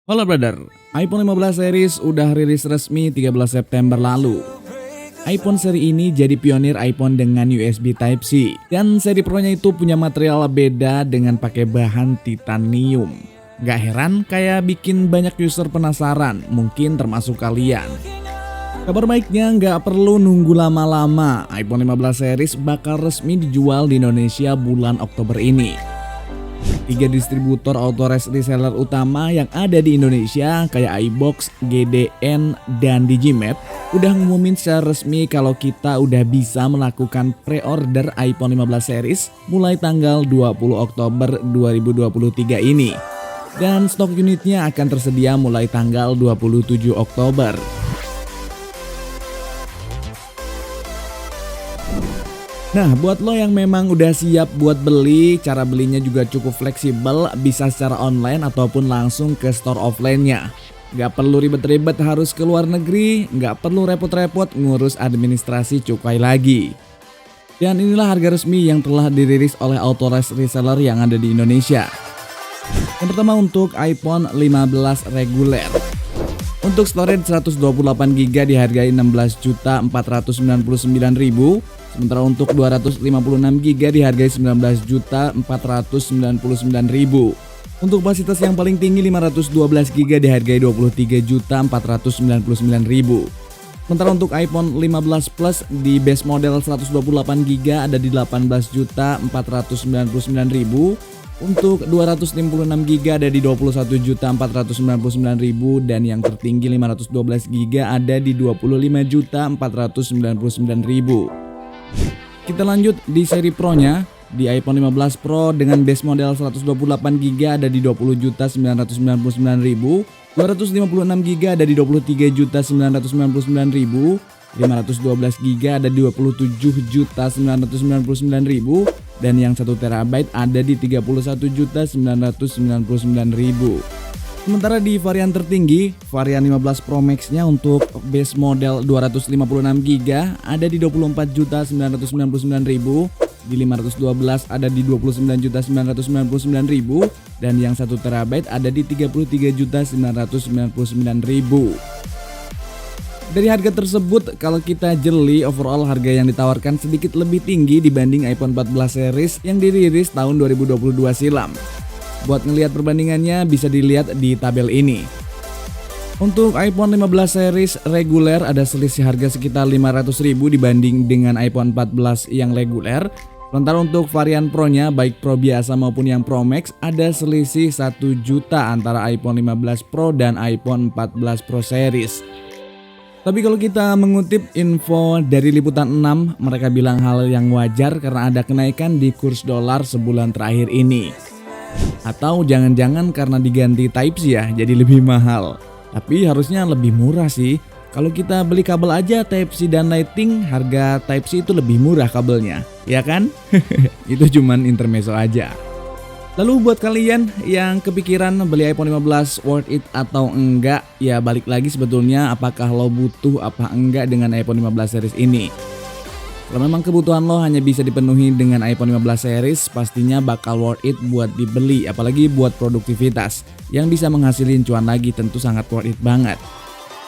Halo brother, iPhone 15 series udah rilis resmi 13 September lalu. iPhone seri ini jadi pionir iPhone dengan USB Type-C. Dan seri Pro-nya itu punya material beda dengan pakai bahan titanium. Gak heran kayak bikin banyak user penasaran, mungkin termasuk kalian. Kabar baiknya nggak perlu nunggu lama-lama, iPhone 15 series bakal resmi dijual di Indonesia bulan Oktober ini. 3 distributor authorized reseller utama yang ada di Indonesia kayak iBox, GDN, dan Digimap udah ngumumin secara resmi kalau kita udah bisa melakukan pre-order iPhone 15 series mulai tanggal 20 Oktober 2023 ini. Dan stok unitnya akan tersedia mulai tanggal 27 Oktober. Nah, buat lo yang memang udah siap buat beli, cara belinya juga cukup fleksibel, bisa secara online ataupun langsung ke store offline-nya. Gak perlu ribet-ribet harus ke luar negeri, gak perlu repot-repot ngurus administrasi cukai lagi. Dan inilah harga resmi yang telah dirilis oleh authorized reseller yang ada di Indonesia. Yang pertama untuk iPhone 15 reguler. Untuk storage 128GB dihargai 16.499.000. Sementara untuk 256GB dihargai 19.499.000. Untuk kapasitas yang paling tinggi 512GB dihargai 23.499.000. Sementara untuk iPhone 15 Plus di base model 128GB ada di 18.499.000. Untuk 256GB ada di 21.499.000 dan yang tertinggi 512GB ada di 25.499.000. Kita lanjut di seri Pro-nya. Di iPhone 15 Pro dengan base model 128GB ada di 20.999.000, 256GB ada di 23.999.000, 512GB ada di 27.999.000 dan yang 1TB ada di 31.999.000. Sementara di varian tertinggi, varian 15 Pro Max-nya untuk base model 256GB ada di 24.999.000, di 512 ada di 29.999.000 dan yang 1TB ada di 33.999.000. Dari harga tersebut, kalau kita jeli, overall harga yang ditawarkan sedikit lebih tinggi dibanding iPhone 14 series yang dirilis tahun 2022 silam. Buat ngelihat perbandingannya bisa dilihat di tabel ini. Untuk iPhone 15 series reguler ada selisih harga sekitar 500.000 dibanding dengan iPhone 14 yang reguler. Sementara untuk varian Pro-nya baik Pro biasa maupun yang Pro Max ada selisih 1 juta antara iPhone 15 Pro dan iPhone 14 Pro series. Tapi kalau kita mengutip info dari Liputan 6, mereka bilang hal yang wajar karena ada kenaikan di kurs dolar sebulan terakhir ini. Atau jangan-jangan karena diganti Type-C ya, jadi lebih mahal. Tapi harusnya lebih murah sih. Kalau kita beli kabel aja Type-C dan Lightning, harga Type-C itu lebih murah kabelnya, ya kan? Itu cuman intermezzo aja. Lalu buat kalian yang kepikiran beli iPhone 15 worth it atau enggak, ya balik lagi sebetulnya apakah lo butuh apa enggak dengan iPhone 15 series ini. Kalau memang kebutuhan lo hanya bisa dipenuhi dengan iPhone 15 series, pastinya bakal worth it buat dibeli, apalagi buat produktivitas. Yang bisa menghasilin cuan lagi tentu sangat worth it banget.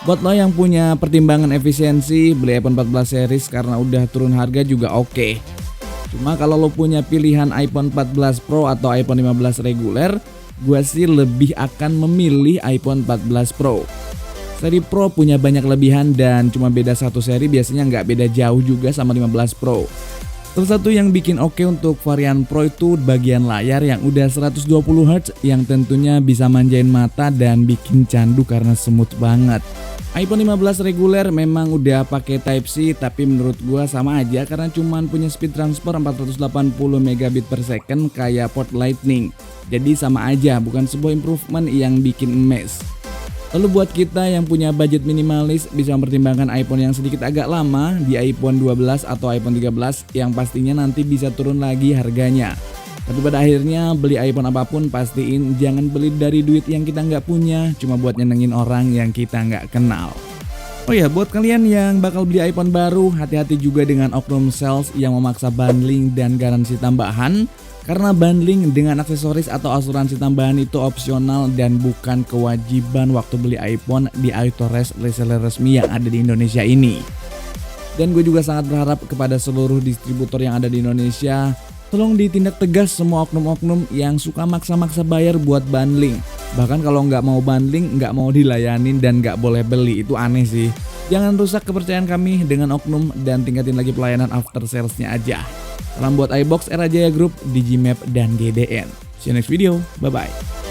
Buat lo yang punya pertimbangan efisiensi, beli iPhone 14 series karena udah turun harga juga oke. Cuma kalau lo punya pilihan iPhone 14 Pro atau iPhone 15 reguler, gue sih lebih akan memilih iPhone 14 Pro. Seri Pro punya banyak kelebihan dan cuma beda satu seri, biasanya nggak beda jauh juga sama 15 Pro. Salah satu yang bikin oke untuk varian Pro itu bagian layar yang udah 120Hz yang tentunya bisa manjain mata dan bikin candu karena smooth banget. iPhone 15 reguler memang udah pakai Type-C tapi menurut gua sama aja karena cuman punya speed transfer 480 megabit per second kayak port Lightning. Jadi sama aja, bukan sebuah improvement yang bikin emes. Lalu buat kita yang punya budget minimalis bisa mempertimbangkan iPhone yang sedikit agak lama di iPhone 12 atau iPhone 13 yang pastinya nanti bisa turun lagi harganya. Tapi pada akhirnya beli iPhone apapun pastiin jangan beli dari duit yang kita nggak punya cuma buat nyenengin orang yang kita nggak kenal. Oh ya, buat kalian yang bakal beli iPhone baru, hati-hati juga dengan oknum sales yang memaksa bundling dan garansi tambahan. Karena bundling dengan aksesoris atau asuransi tambahan itu opsional dan bukan kewajiban waktu beli iPhone di Autores reseller resmi yang ada di Indonesia ini. Dan gue juga sangat berharap kepada seluruh distributor yang ada di Indonesia, tolong ditindak tegas semua oknum-oknum yang suka maksa-maksa bayar buat bundling. Bahkan kalau nggak mau bundling, nggak mau dilayanin dan nggak boleh beli, itu aneh sih. Jangan rusak kepercayaan kami dengan oknum dan tingkatin lagi pelayanan after salesnya aja. Salam buat iBox, Era Jaya Group, Digimap, dan GDN. See you next video, bye-bye.